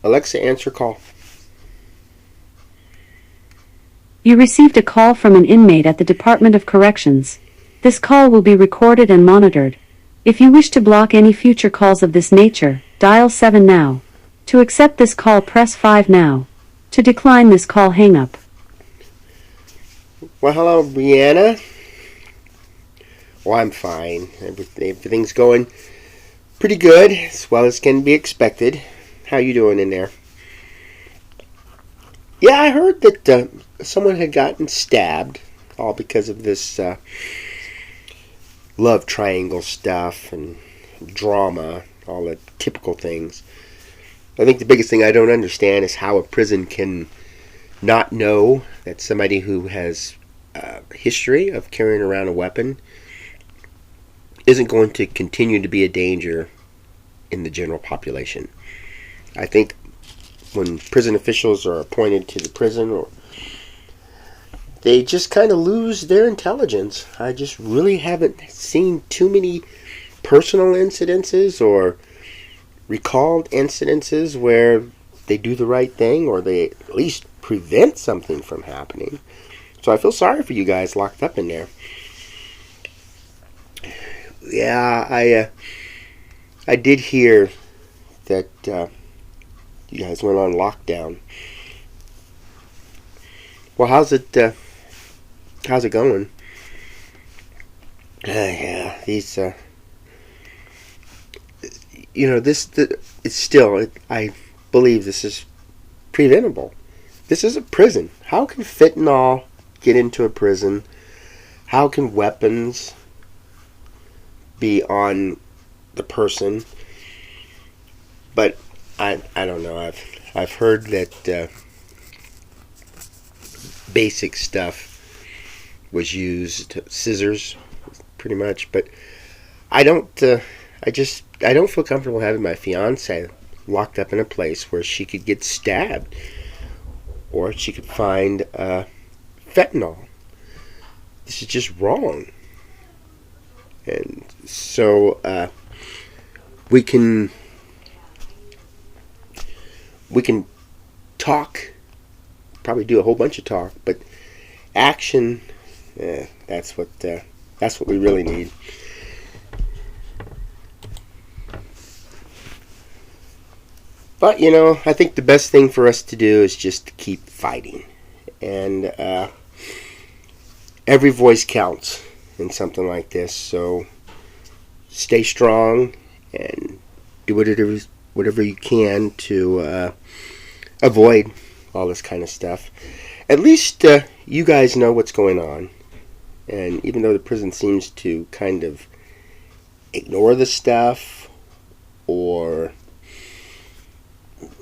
Alexa, answer call. You received a call from an inmate at the Department of Corrections. This call will be recorded and monitored. If you wish to block any future calls of this nature, dial 7 now. To accept this call, press 5 now. To decline this call, hang up. Well, hello, Brianna. Well, I'm fine. Everything's going pretty good, as well as can be expected. How you doing in there? Yeah, I heard that someone had gotten stabbed, all because of this love triangle stuff and drama, all the typical things. I think the biggest thing I don't understand is how a prison can not know that somebody who has a history of carrying around a weapon isn't going to continue to be a danger in the general population. I think when prison officials are appointed to the prison, or they just kind of lose their intelligence. I just really haven't seen too many personal incidences or recalled incidences where they do the right thing, or they at least prevent something from happening. So I feel sorry for you guys locked up in there. Yeah, I did hear that you guys went on lockdown. Well, how's it going? Yeah, these it's still, I believe this is preventable. This is a prison. How can fentanyl get into a prison? How can weapons be on the person? But I don't know. I've heard that basic stuff was used, scissors, pretty much. But I don't feel comfortable having my fiance locked up in a place where she could get stabbed, or she could find fentanyl. This is just wrong. And so we can talk, probably do a whole bunch of talk, but action, that's what we really need. But I think the best thing for us to do is just to keep fighting, and every voice counts in something like this. So stay strong and do whatever you can to avoid all this kind of stuff. At least you guys know what's going on, and even though the prison seems to kind of ignore the stuff or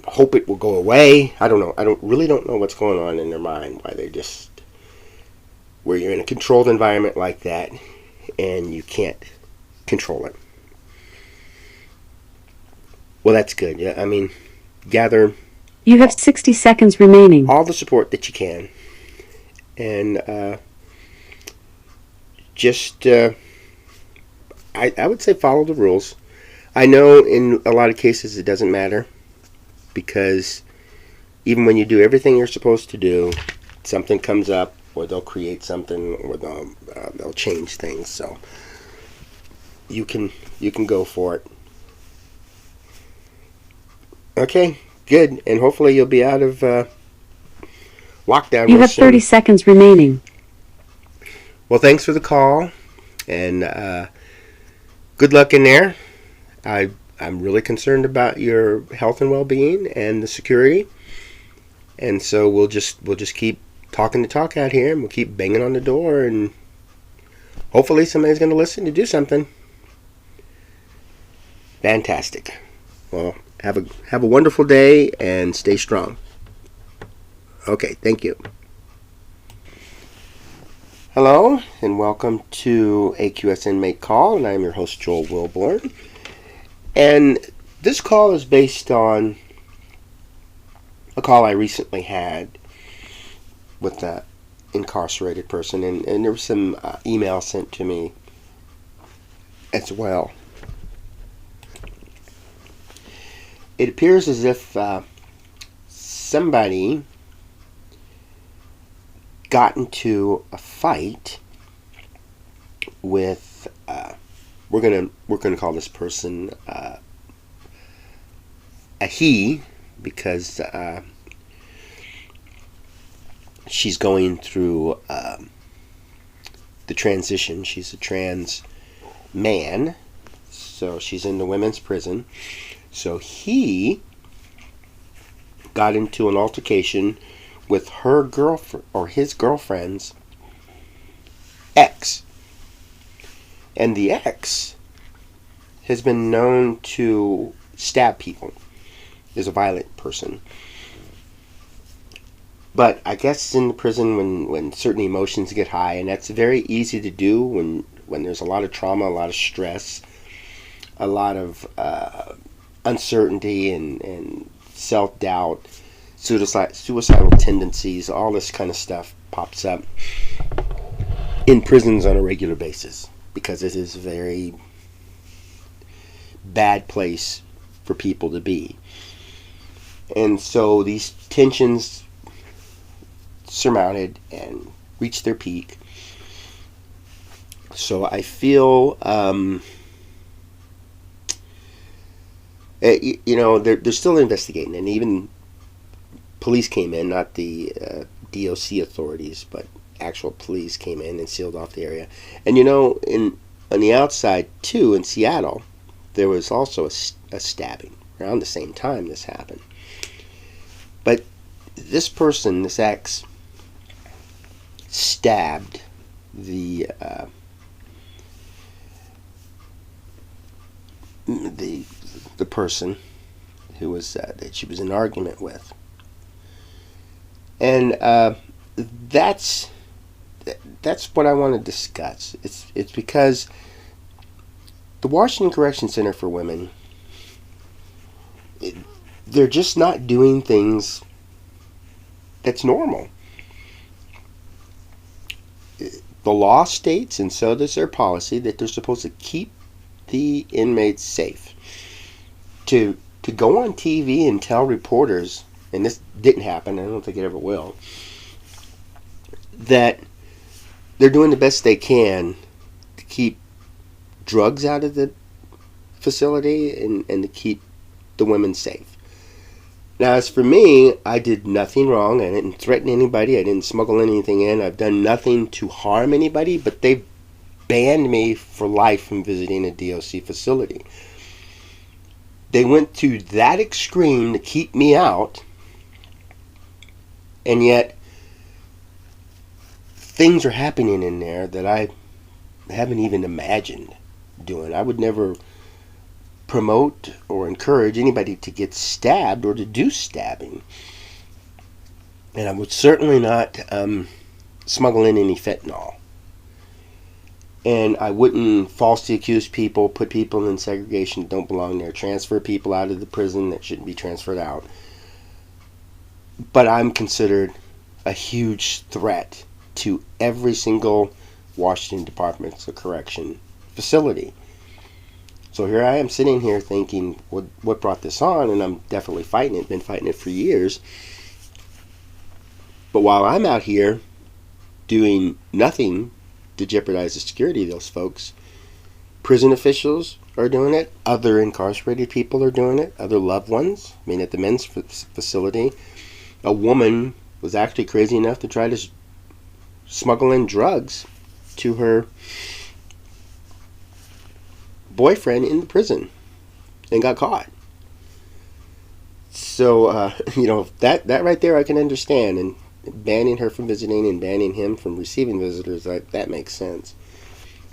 hope it will go away, I don't know. I don't know what's going on in their mind, why they just, where you're in a controlled environment like that and you can't control it. Well, that's good. Yeah, I mean, gather. You have 60 seconds remaining. All the support that you can, and just I would say follow the rules. I know in a lot of cases it doesn't matter, because even when you do everything you're supposed to do, something comes up, or they'll create something, or they'll change things. So you can go for it. Okay, good, and hopefully you'll be out of lockdown. You have 30 seconds remaining. Well, thanks for the call, and good luck in there. I'm really concerned about your health and well-being and the security, and so we'll just keep talking the talk out here, and we'll keep banging on the door, and hopefully somebody's going to listen to do something. Fantastic. Well, have a wonderful day and stay strong. Okay, thank you. Hello, and welcome to AQS Inmate Call, and I'm your host, Joel Wilborn. And this call is based on a call I recently had with an incarcerated person, and there was some email sent to me as well. It appears as if somebody got into a fight with we're gonna call this person a he, because she's going through the transition. She's a trans man, so she's in the women's prison. So he got into an altercation with her girlfriend, or his girlfriend's ex. And the ex has been known to stab people, is a violent person. But I guess in the prison, when certain emotions get high, and that's very easy to do when there's a lot of trauma, a lot of stress, a lot of uncertainty and self-doubt, suicidal tendencies, all this kind of stuff pops up in prisons on a regular basis, because it is a very bad place for people to be. And so these tensions surmounted and reached their peak. So I feel they're still investigating, and even police came in, not the DOC authorities, but actual police came in and sealed off the area. And on the outside too, in Seattle, there was also a stabbing around the same time this happened. But this person, this ex, stabbed the person who was that she was in an argument with, and that's what I want to discuss. It's because the Washington Correction Center for Women, they're just not doing things that's normal. The law states, and so does their policy, that they're supposed to keep the inmates safe. To go on TV and tell reporters, and this didn't happen, I don't think it ever will, that they're doing the best they can to keep drugs out of the facility and to keep the women safe. Now, as for me, I did nothing wrong. I didn't threaten anybody. I didn't smuggle anything in. I've done nothing to harm anybody, but they've banned me for life from visiting a DOC facility. They went to that extreme to keep me out, and yet things are happening in there that I haven't even imagined doing. I would never promote or encourage anybody to get stabbed or to do stabbing. And I would certainly not smuggle in any fentanyl. And I wouldn't falsely accuse people, put people in segregation that don't belong there, transfer people out of the prison that shouldn't be transferred out. But I'm considered a huge threat to every single Washington Department of Correction facility. So here I am sitting here thinking, what brought this on? And I'm definitely fighting it, been fighting it for years. But while I'm out here doing nothing to jeopardize the security of those folks, prison officials are doing it, other incarcerated people are doing it, other loved ones. I mean, at the men's facility, a woman was actually crazy enough to try to smuggle in drugs to her boyfriend in the prison and got caught. So that right there I can understand, and banning her from visiting and banning him from receiving visitors, that makes sense.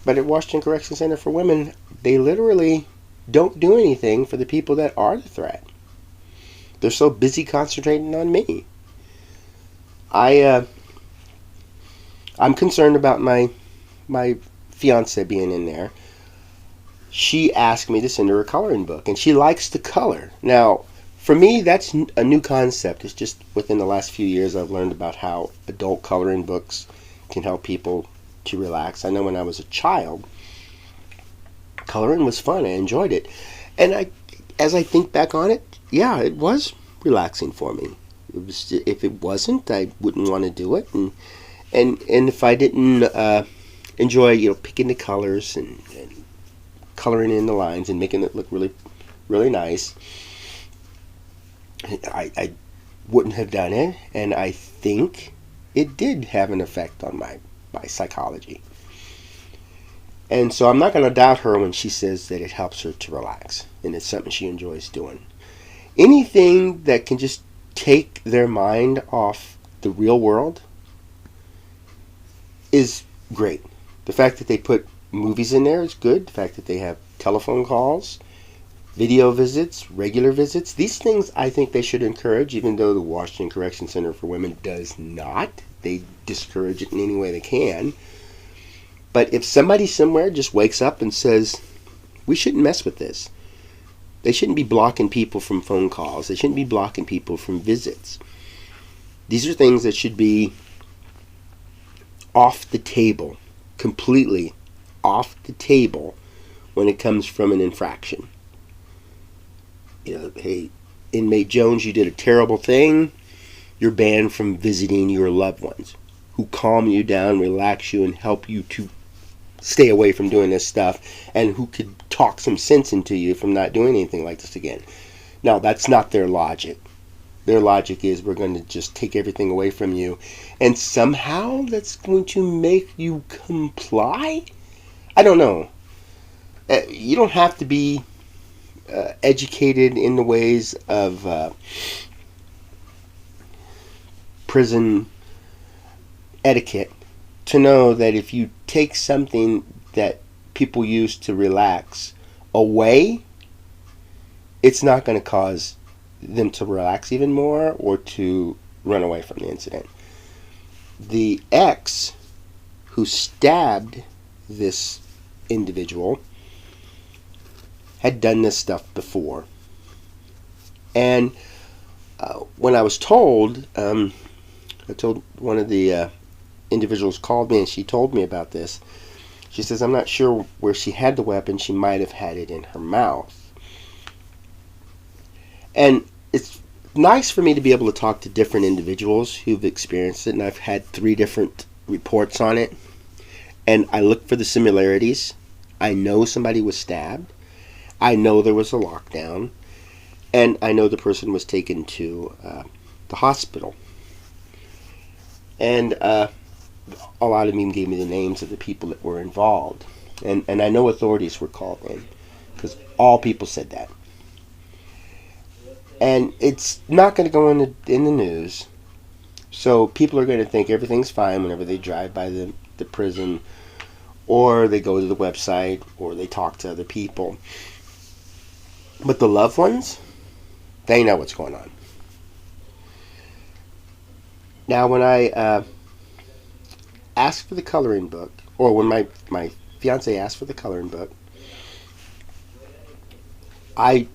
But at Washington Correction Center for Women, they literally don't do anything for the people that are the threat. They're so busy concentrating on me. I'm concerned about my fiance being in there. She asked me to send her a coloring book, and she likes to color. Now, for me, that's a new concept. It's just within the last few years I've learned about how adult coloring books can help people to relax. I know when I was a child, coloring was fun. I enjoyed it. And as I think back on it, yeah, it was relaxing for me. If it wasn't, I wouldn't want to do it. And if I didn't enjoy, picking the colors and coloring in the lines and making it look really, really nice, I wouldn't have done it. And I think it did have an effect on my psychology. And so I'm not going to doubt her when she says that it helps her to relax and it's something she enjoys doing. Anything that can just take their mind off the real world is great. The fact that they put movies in there is good. The fact that they have telephone calls, video visits, regular visits, these things I think they should encourage, even though the Washington Correction Center for Women does not. They discourage it in any way they can. But if somebody somewhere just wakes up and says, we shouldn't mess with this. They shouldn't be blocking people from phone calls. They shouldn't be blocking people from visits. These are things that should be off the table, completely off the table when it comes from an infraction. Hey, inmate Jones, you did a terrible thing. You're banned from visiting your loved ones who calm you down, relax you, and help you to stay away from doing this stuff, and who could talk some sense into you from not doing anything like this again. Now, that's not their logic. Their logic is we're going to just take everything away from you, and somehow that's going to make you comply? I don't know. You don't have to be educated in the ways of prison etiquette to know that if you take something that people use to relax away, it's not going to cause them to relax even more or to run away from the incident. The ex who stabbed this individual had done this stuff before. And when I was told, I told one of the individuals called me and she told me about this. She says, I'm not sure where she had the weapon. She might have had it in her mouth. And it's nice for me to be able to talk to different individuals who've experienced it. And I've had 3 different reports on it. And I look for the similarities. I know somebody was stabbed. I know there was a lockdown. And I know the person was taken to the hospital. And a lot of them gave me the names of the people that were involved. And I know authorities were called in, because all people said that. And it's not going to go in the news. So people are going to think everything's fine whenever they drive by the prison, or they go to the website, or they talk to other people. But the loved ones, they know what's going on. Now, when I asked for the coloring book, or when my fiance asked for the coloring book, I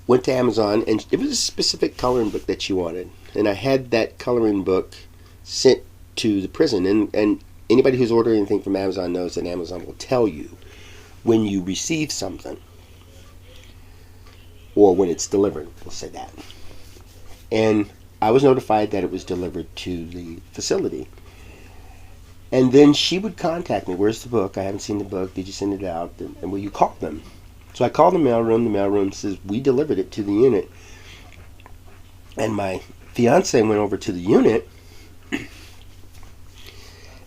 went to Amazon, and it was a specific coloring book that she wanted. And I had that coloring book sent to the prison. And anybody who's ordering anything from Amazon knows that Amazon will tell you when you receive something, or when it's delivered, we'll say that. And I was notified that it was delivered to the facility. And then she would contact me. Where's the book? I haven't seen the book. Did you send it out? And will you call them? So I called the mailroom. The mailroom says, we delivered it to the unit. And my fiance went over to the unit.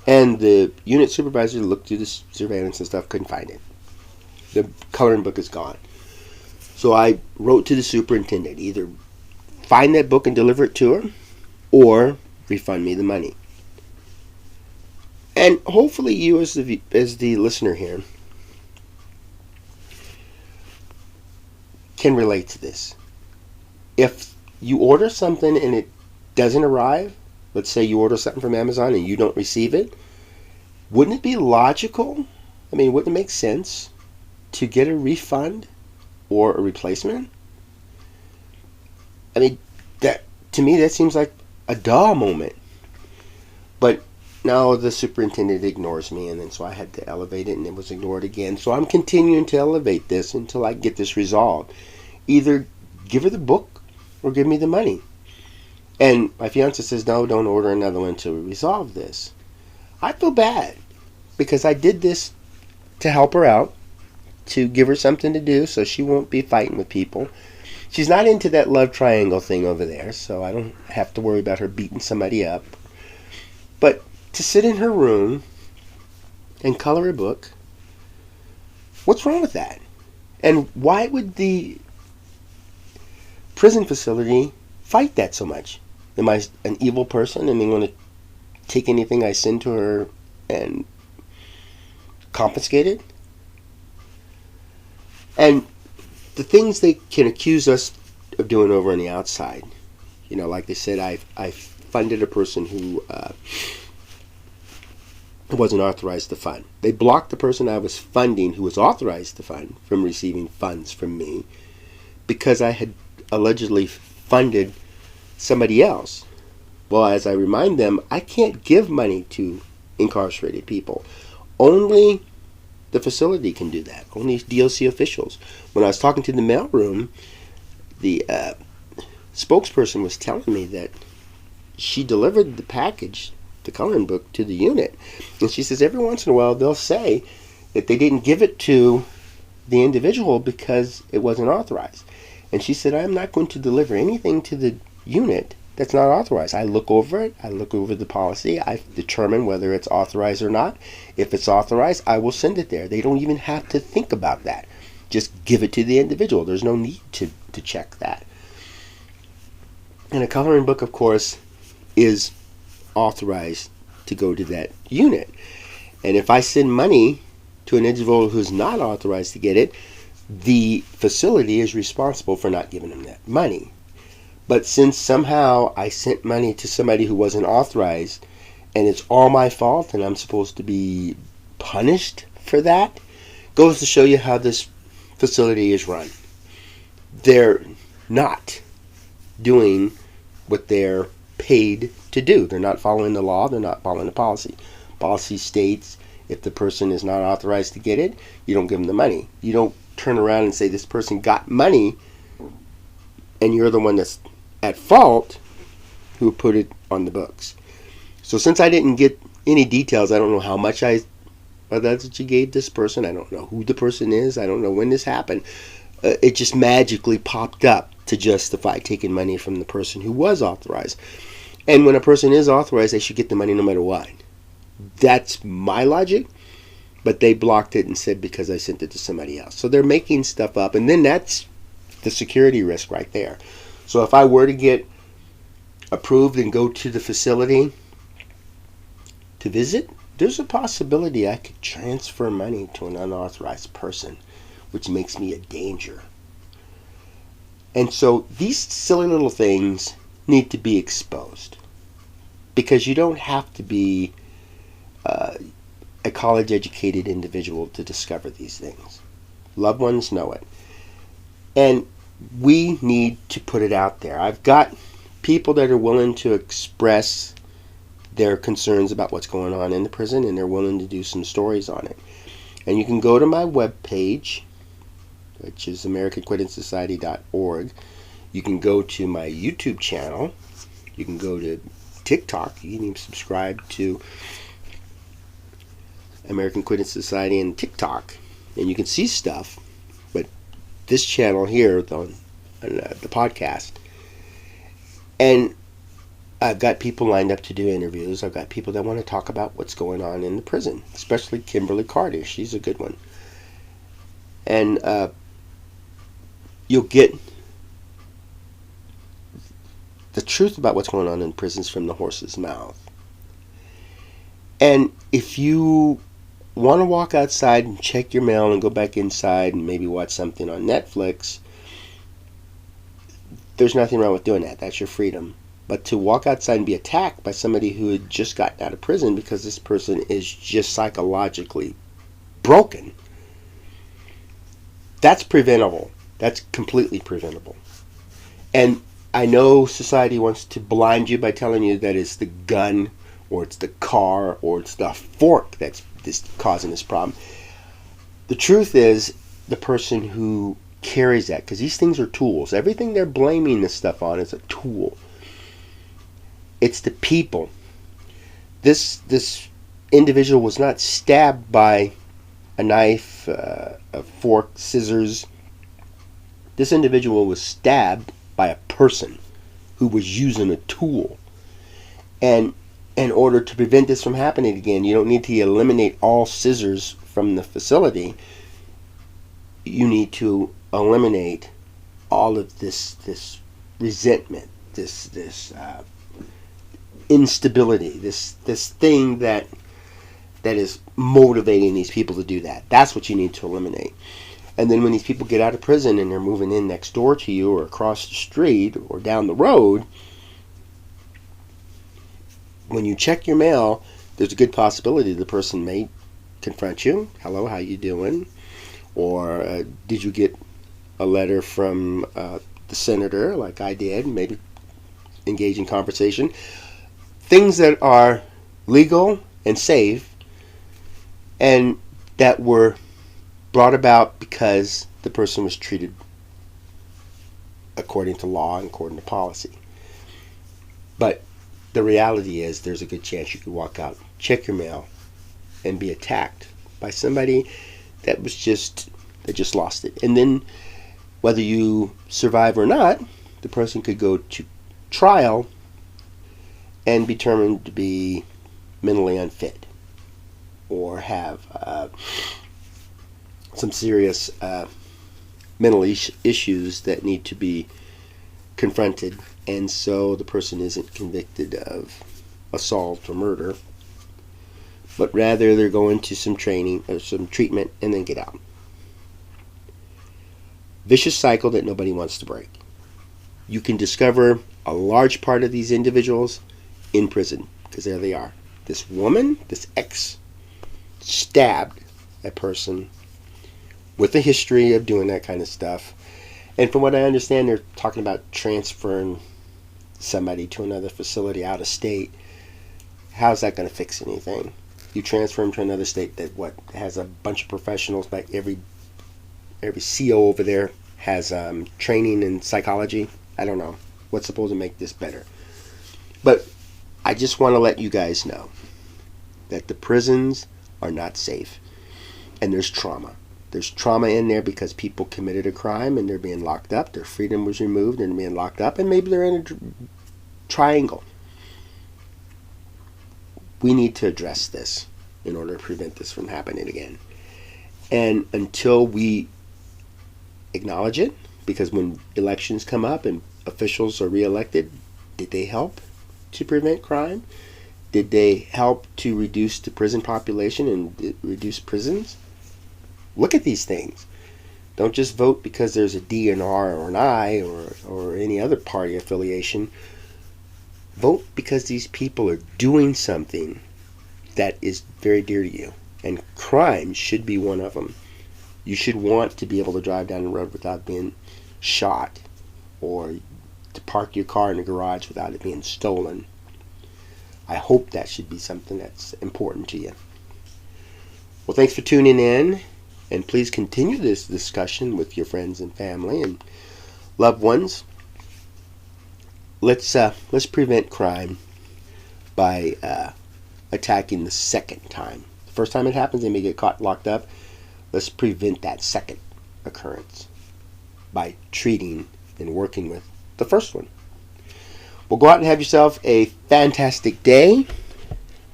And the unit supervisor looked through the surveillance and stuff, couldn't find it. The coloring book is gone. So I wrote to the superintendent, either find that book and deliver it to her, or refund me the money. And hopefully you, as the listener here, can relate to this. If you order something and it doesn't arrive, let's say you order something from Amazon and you don't receive it, wouldn't it be logical? I mean, wouldn't it make sense to get a refund or a replacement? I mean, that to me, that seems like a duh moment. But now the superintendent ignores me, and then so I had to elevate it, and it was ignored again. So I'm continuing to elevate this until I get this resolved. Either give her the book or give me the money. And my fiance says, no, don't order another one until we resolve this. I feel bad because I did this to help her out, to give her something to do so she won't be fighting with people. She's not into that love triangle thing over there, so I don't have to worry about her beating somebody up. But to sit in her room and color a book, what's wrong with that? And why would the prison facility fight that so much? Am I an evil person and they want to take anything I send to her and confiscate it? And the things they can accuse us of doing over on the outside, like they said, I funded a person who wasn't authorized to fund. They blocked the person I was funding who was authorized to fund from receiving funds from me because I had allegedly funded somebody else. Well, as I remind them, I can't give money to incarcerated people. Only the facility can do that. Only DOC officials. When I was talking to the mailroom, the spokesperson was telling me that she delivered the package, the coloring book, to the unit. And she says every once in a while they'll say that they didn't give it to the individual because it wasn't authorized. And she said, I'm not going to deliver anything to the unit that's not authorized. I look over it. I look over the policy. I determine whether it's authorized or not. If it's authorized, I will send it there. They don't even have to think about that. Just give it to the individual. There's no need to check that. And a coloring book, of course, is authorized to go to that unit. And if I send money to an individual who's not authorized to get it, the facility is responsible for not giving them that money. But since somehow I sent money to somebody who wasn't authorized, and it's all my fault, and I'm supposed to be punished for that, goes to show you how this facility is run. They're not doing what they're paid to do. They're not following the law. They're not following the policy. Policy states if the person is not authorized to get it, you don't give them the money. You don't turn around and say this person got money and you're the one that's at fault who put it on the books. So since I didn't get any details, I don't know how much that's what you gave this person. I don't know who the person is. I don't know when this happened. It just magically popped up to justify taking money from the person who was authorized. And when a person is authorized, they should get the money no matter what. That's my logic. But they blocked it and said because I sent it to somebody else. So they're making stuff up. And then that's the security risk right there. So if I were to get approved and go to the facility to visit, there's a possibility I could transfer money to an unauthorized person, which makes me a danger. And so these silly little things need to be exposed because you don't have to be a college-educated individual to discover these things. Loved ones know it. And we need to put it out there. I've got people that are willing to express their concerns about what's going on in the prison, and they're willing to do some stories on it. And you can go to my webpage, which is AmericanQuittingSociety.org. You can go to my YouTube channel. You can go to TikTok. You can even subscribe to American Quitting Society and TikTok, and you can see stuff. But this channel here on the podcast, and I've got people lined up to do interviews. I've got people that want to talk about what's going on in the prison, especially Kimberly Carter. She's a good one. And you'll get the truth about what's going on in prisons from the horse's mouth. And if you want to walk outside and check your mail and go back inside and maybe watch something on Netflix, there's nothing wrong with doing that. That's your freedom. But to walk outside and be attacked by somebody who had just gotten out of prison because this person is just psychologically broken, that's preventable. That's completely preventable. And I know society wants to blind you by telling you that it's the gun or it's the car or it's the fork that's causing this problem. The truth is the person who carries that, because these things are tools. Everything they're blaming this stuff on is a tool. It's the people. This individual was not stabbed by a knife, a fork, scissors. This individual was stabbed by a person who was using a tool. And in order to prevent this from happening again, you don't need to eliminate all scissors from the facility. You need to eliminate all of this resentment, this instability, this thing that is motivating these people to do that. That's what you need to eliminate. And then when these people get out of prison and they're moving in next door to you or across the street or down the road, when you check your mail, there's a good possibility the person may confront you. Hello, how you doing? Or did you get a letter from the senator like I did? Maybe engage in conversation. Things that are legal and safe and that were brought about because the person was treated according to law and according to policy. But the reality is there's a good chance you could walk out, check your mail, and be attacked by somebody that just lost it. And then whether you survive or not, the person could go to trial and be determined to be mentally unfit or have some serious mental issues that need to be confronted, and so the person isn't convicted of assault or murder, but rather they're going to some training or some treatment and then get out. Vicious cycle that nobody wants to break. You can discover a large part of these individuals in prison, because there they are. This woman, this ex, stabbed a person with a history of doing that kind of stuff. And from what I understand, they're talking about transferring somebody to another facility out of state. How's that going to fix anything? You transfer them to another state that has a bunch of professionals, like every CO over there has training in psychology. I don't know what's supposed to make this better. But I just want to let you guys know that the prisons are not safe. And there's trauma. There's trauma in there because people committed a crime and they're being locked up. Their freedom was removed and they're being locked up. And maybe they're in a triangle. We need to address this in order to prevent this from happening again. And until we acknowledge it, because when elections come up and officials are reelected, did they help to prevent crime? Did they help to reduce the prison population and reduce prisons? Look at these things. Don't just vote because there's a D, an R, or an I, or any other party affiliation. Vote because these people are doing something that is very dear to you. And crime should be one of them. You should want to be able to drive down the road without being shot, or to park your car in the garage without it being stolen. I hope that should be something that's important to you. Well, thanks for tuning in, and please continue this discussion with your friends and family and loved ones. Let's prevent crime by attacking the second time. The first time it happens, they may get caught locked up. Let's prevent that second occurrence by treating and working with the first one. Well, go out and have yourself a fantastic day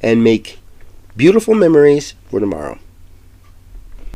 and make beautiful memories for tomorrow.